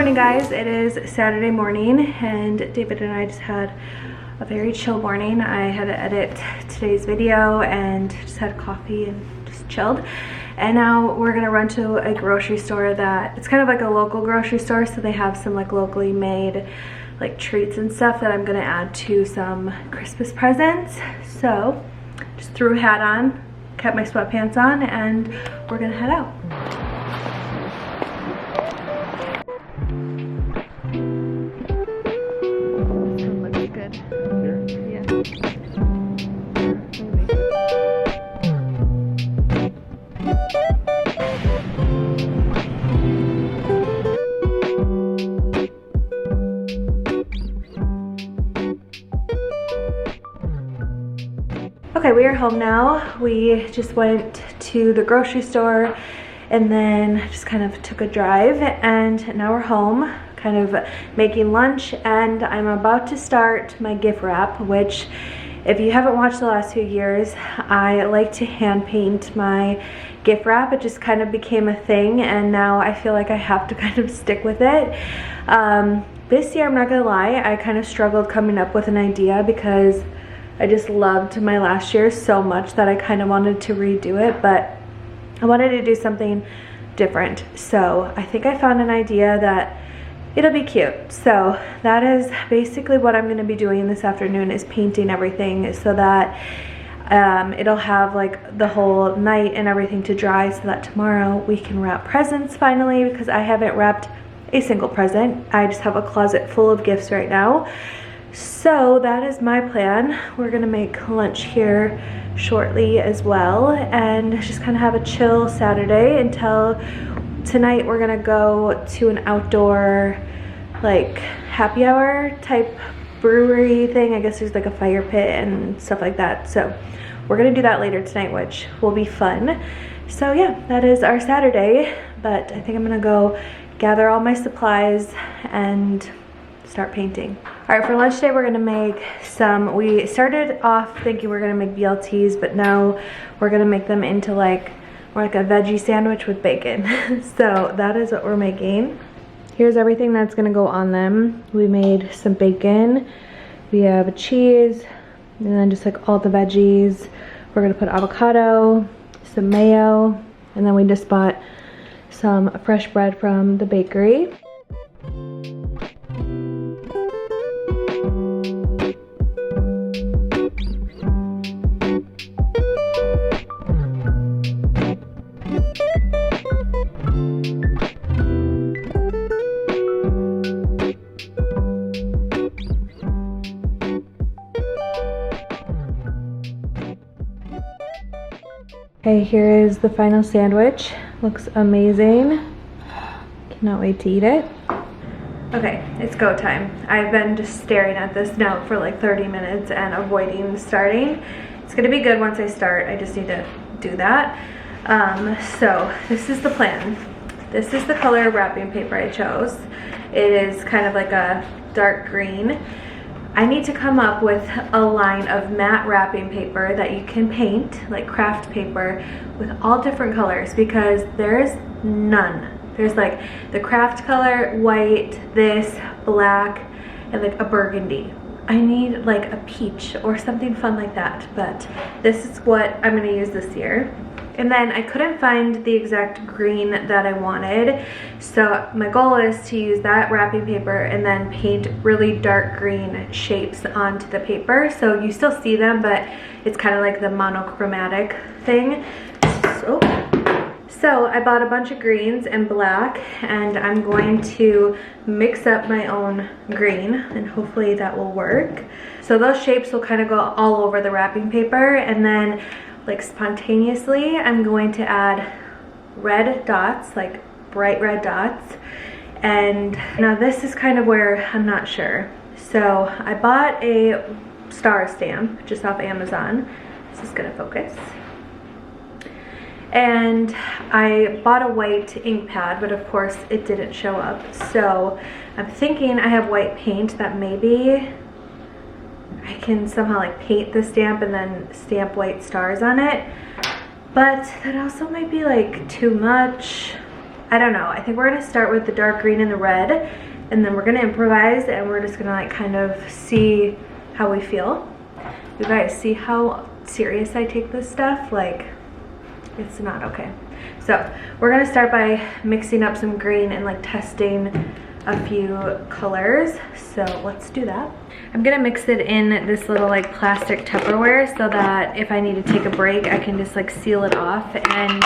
morning, guys. It is Saturday morning and David and I just had a very chill morning. I had to edit today's video and just had coffee and just chilled. And now we're gonna run to a grocery store that it's kind of like a local grocery store, so they have some like locally made like treats and stuff that I'm gonna add to some Christmas presents. So just threw a hat on, kept my sweatpants on, and we're gonna head out. Okay, we are home now. We just went to the grocery store and then just kind of took a drive, and now we're home, kind of making lunch, and I'm about to start my gift wrap, which if you haven't watched the last few years, I like to hand paint my gift wrap. It just kind of became a thing, and now I feel like I have to kind of stick with it. This year, I'm not gonna lie, I kind of struggled coming up with an idea because I just loved my last year so much that I kind of wanted to redo it, but I wanted to do something different. So I think I found an idea that it'll be cute. So that is basically what I'm gonna be doing this afternoon, is painting everything so that it'll have like the whole night and everything to dry, so that tomorrow we can wrap presents finally, because I haven't wrapped a single present. I just have a closet full of gifts right now. So that is my plan. We're gonna make lunch here shortly as well, and just kind of have a chill Saturday until tonight. We're gonna go to an outdoor like happy hour type brewery thing. I guess there's like a fire pit and stuff like that. So we're gonna do that later tonight, which will be fun. So yeah, that is our Saturday, but I think I'm gonna go gather all my supplies and start painting. All right, for lunch today, we're gonna make some, we started off thinking we're gonna make BLTs, but now we're gonna make them into like, more like a veggie sandwich with bacon. So that is what we're making. Here's everything that's gonna go on them. We made some bacon, we have cheese, and then just like all the veggies. We're gonna put avocado, some mayo, and then we just bought some fresh bread from the bakery. Okay, here is the final sandwich. Looks amazing. Cannot wait to eat it. Okay, it's go time. I've been just staring at this now for like 30 minutes and avoiding starting. It's gonna be good once I start. I just need to do that. So this is the plan. This is the color wrapping paper I chose. It is kind of like a dark green. I need to come up with a line of matte wrapping paper that you can paint, like craft paper, with all different colors, because there's none. There's like the craft color, white, this, black, and like a burgundy. I need like a peach or something fun like that, but this is what I'm gonna use this year. And then I couldn't find the exact green that I wanted, so my goal is to use that wrapping paper and then paint really dark green shapes onto the paper, so you still see them, but it's kind of like the monochromatic thing. So I bought a bunch of greens and black, and I'm going to mix up my own green, and hopefully that will work. So those shapes will kind of go all over the wrapping paper, and then like spontaneously I'm going to add red dots, like bright red dots. And now this is kind of where I'm not sure. So I bought a star stamp just off Amazon. This is gonna focus. And I bought a white ink pad, but of course it didn't show up. So I'm thinking I have white paint that maybe I can somehow like paint the stamp and then stamp white stars on it. But that also might be like too much. I don't know. I think we're gonna start with the dark green and the red, and then we're gonna improvise, and we're just gonna like kind of see how we feel. You guys see how serious I take this stuff? Like, it's not okay. So we're gonna start by mixing up some green and like testing a few colors. So let's do that. I'm gonna mix it in this little like plastic Tupperware so that if I need to take a break, I can just like seal it off. And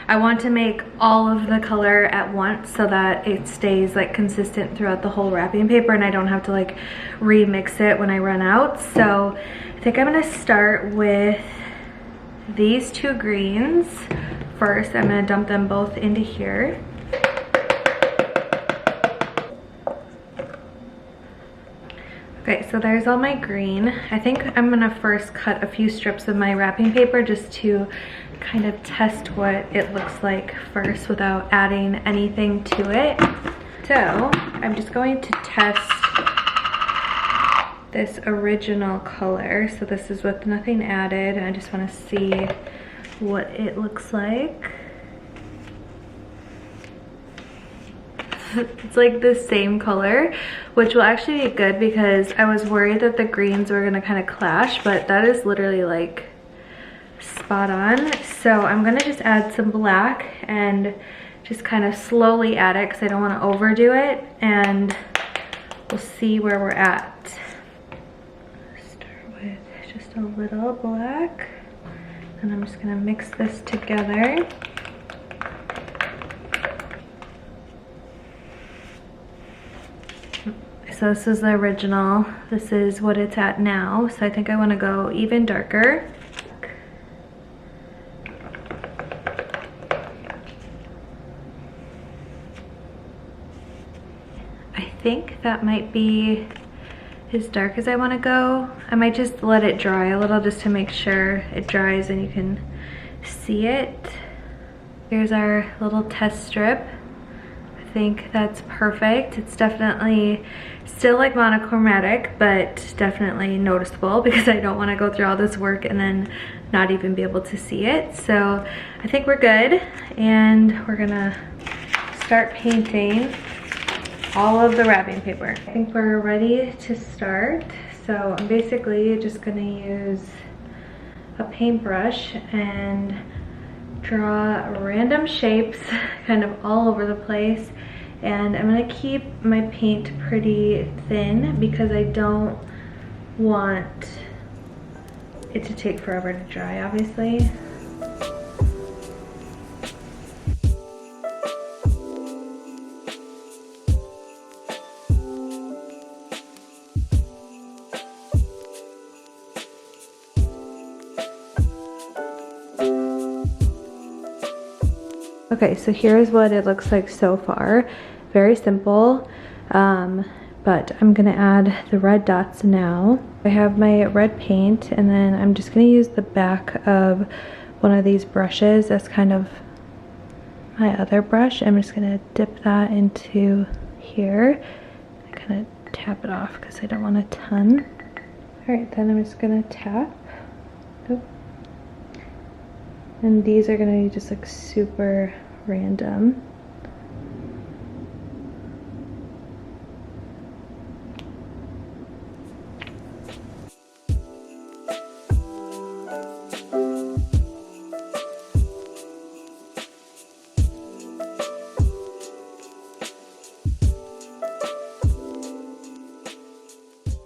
I want to make all of the color at once so that it stays like consistent throughout the whole wrapping paper and I don't have to like remix it when I run out. So I think I'm gonna start with these two greens first. I'm gonna dump them both into here. Okay, so there's all my green. I think I'm gonna first cut a few strips of my wrapping paper just to kind of test what it looks like first without adding anything to it. So I'm just going to test this original color. So this is with nothing added, and I just wanna see what it looks like. It's like the same color, which will actually be good because I was worried that the greens were gonna kind of clash, but that is literally like spot on. So I'm gonna just add some black and just kind of slowly add it because I don't want to overdo it, and we'll see where we're at. Start with just a little black, and I'm just gonna mix this together. So this is the original. This is what it's at now. So I think I want to go even darker. I think that might be as dark as I want to go. I might just let it dry a little just to make sure it dries and you can see it. Here's our little test strip. I think that's perfect. It's definitely still like monochromatic, but definitely noticeable because I don't want to go through all this work and then not even be able to see it. So I think we're good, and we're gonna start painting all of the wrapping paper. I think we're ready to start. So I'm basically just gonna use a paintbrush and draw random shapes kind of all over the place, and I'm gonna keep my paint pretty thin because I don't want it to take forever to dry, obviously. Okay, so here's what it looks like so far. Very simple, but I'm gonna add the red dots now. I have my red paint, and then I'm just gonna use the back of one of these brushes. That's kind of my other brush. I'm just gonna dip that into here. I kind of tap it off because I don't want a ton. All right, then I'm just gonna tap. Oh. And these are gonna be just like super random.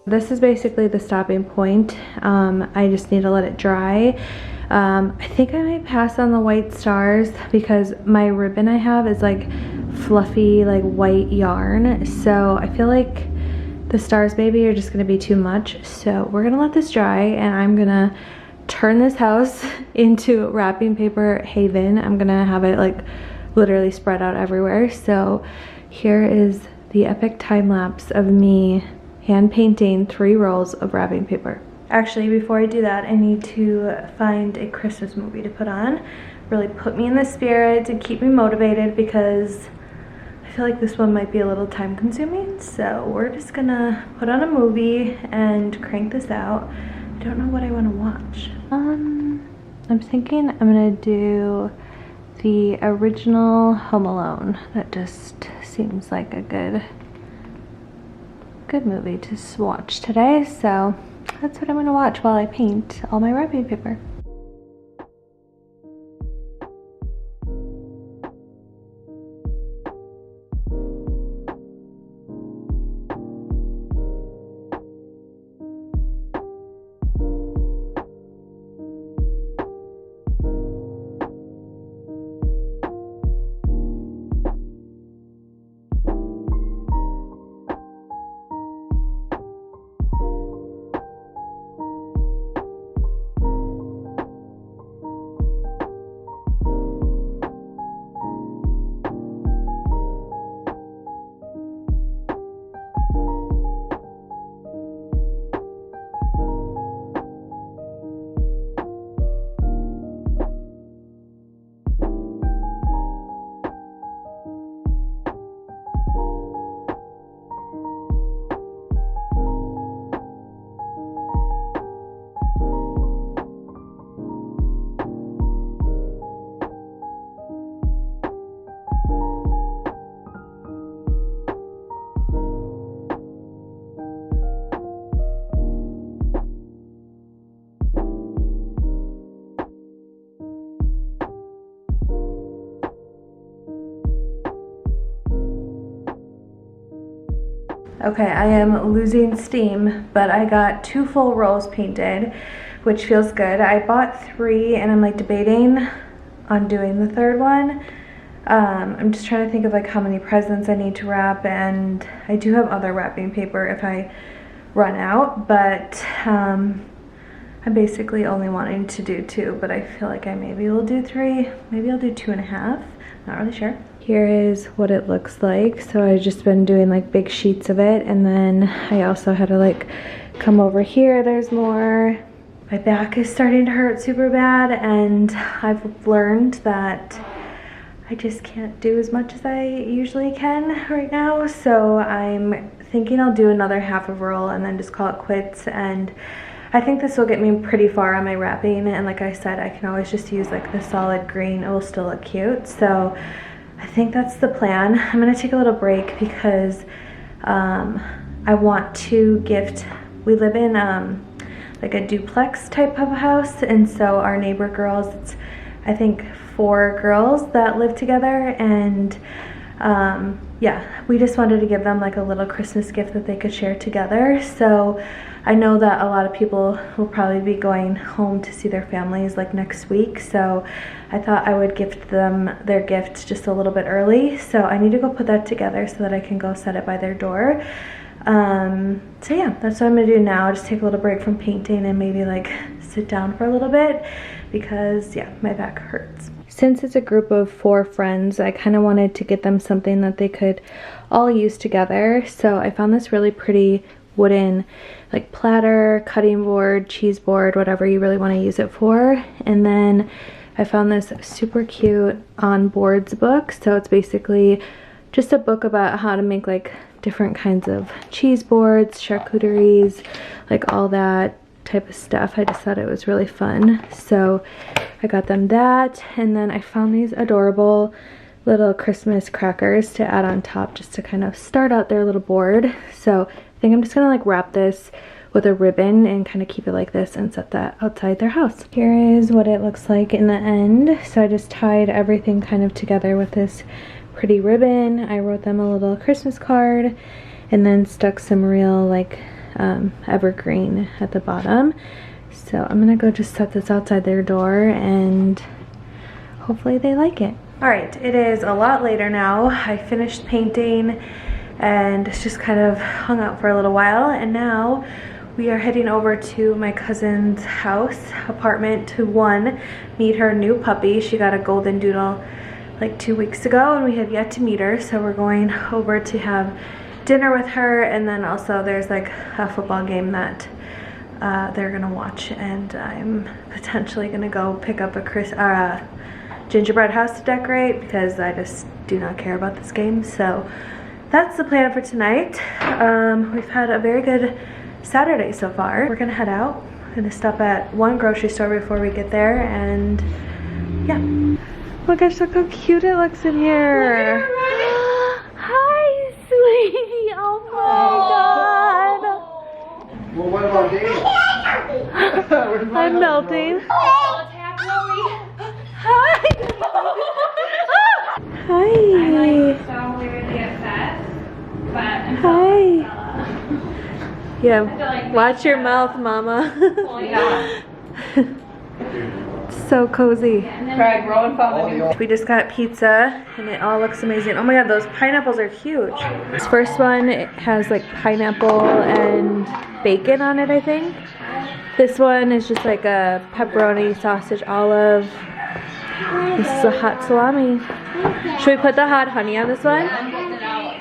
This is basically the stopping point. I just need to let it dry. I think I might pass on the white stars because my ribbon I have is like fluffy, like white yarn. So I feel like the stars maybe are just gonna be too much. So we're gonna let this dry, and I'm gonna turn this house into wrapping paper haven. I'm gonna have it like literally spread out everywhere. So here is the epic time lapse of me hand painting 3 rolls of wrapping paper. Actually, before I do that, I need to find a Christmas movie to put on. Really put me in the spirit and keep me motivated because I feel like this one might be a little time consuming. So we're just gonna put on a movie and crank this out. I don't know what I want to watch. I'm thinking I'm gonna do the original Home Alone. That just seems like a good movie to watch today, so that's what I'm gonna watch while I paint all my wrapping paper. Okay, I am losing steam, but I got 2 full rolls painted, which feels good. I bought 3 and I'm like debating on doing the 3rd one. I'm just trying to think of like how many presents I need to wrap, and I do have other wrapping paper if I run out, but I'm basically only wanting to do 2, but I feel like I maybe will do 3. Maybe I'll do 2.5, not really sure. Here is what it looks like. So I've just been doing like big sheets of it, and then I also had to like come over here. There's more. My back is starting to hurt super bad, and I've learned that I just can't do as much as I usually can right now. So I'm thinking I'll do another half of roll and then just call it quits. And I think this will get me pretty far on my wrapping, and like I said, I can always just use like the solid green. It will still look cute. So I think that's the plan. I'm gonna take a little break because I want to gift, we live in like a duplex type of house, and so our neighbor girls, it's I think 4 girls that live together, and yeah, we just wanted to give them like a little Christmas gift that they could share together. So I know that a lot of people will probably be going home to see their families like next week, so I thought I would gift them their gift just a little bit early. So I need to go put that together so that I can go set it by their door. So yeah, that's what I'm gonna do now. Just take a little break from painting and maybe like sit down for a little bit because yeah, my back hurts. Since it's a group of 4 friends, I kind of wanted to get them something that they could all use together. So I found this really pretty wooden like platter, cutting board, cheese board, whatever you really want to use it for. And then I found this super cute on boards book. So it's basically just a book about how to make like different kinds of cheese boards, charcuteries, like all that type of stuff. I just thought it was really fun. So I got them that, and then I found these adorable little Christmas crackers to add on top just to kind of start out their little board. So I think I'm just gonna like wrap this with a ribbon and kind of keep it like this and set that outside their house. Here is what it looks like in the end. So I just tied everything kind of together with this pretty ribbon. I wrote them a little Christmas card and then stuck some real like evergreen at the bottom. So I'm gonna go just set this outside their door and hopefully they like it. All right, it is a lot later now. I finished painting and it's just kind of hung out for a little while, and now we are heading over to my cousin's house, apartment, to meet her new puppy. She got a golden doodle like 2 weeks ago and we have yet to meet her, so we're going over to have dinner with her, and then also there's like a football game that they're gonna watch, and I'm potentially gonna go pick up a gingerbread house to decorate because I just do not care about this game. So that's the plan for tonight. We've had a very good Saturday so far. We're gonna head out. I'm gonna stop at one grocery store before we get there, and yeah. my gosh, look how cute it looks in here. Hi, sweetie. Oh my god. Well, what about Dave? I'm melting. Hi. Hi. I'm like so weirdly obsessed, but I'm so Hi. Yeah, like watch your mouth, mama. pulling out. So cozy. Craig, Rowan found the new. We just got pizza and it all looks amazing. Oh my god, those pineapples are huge. This first one, it has like pineapple and bacon on it, I think. This one is just like a pepperoni, sausage, olive. This is a hot salami. Should we put the hot honey on this one? I'm getting it out.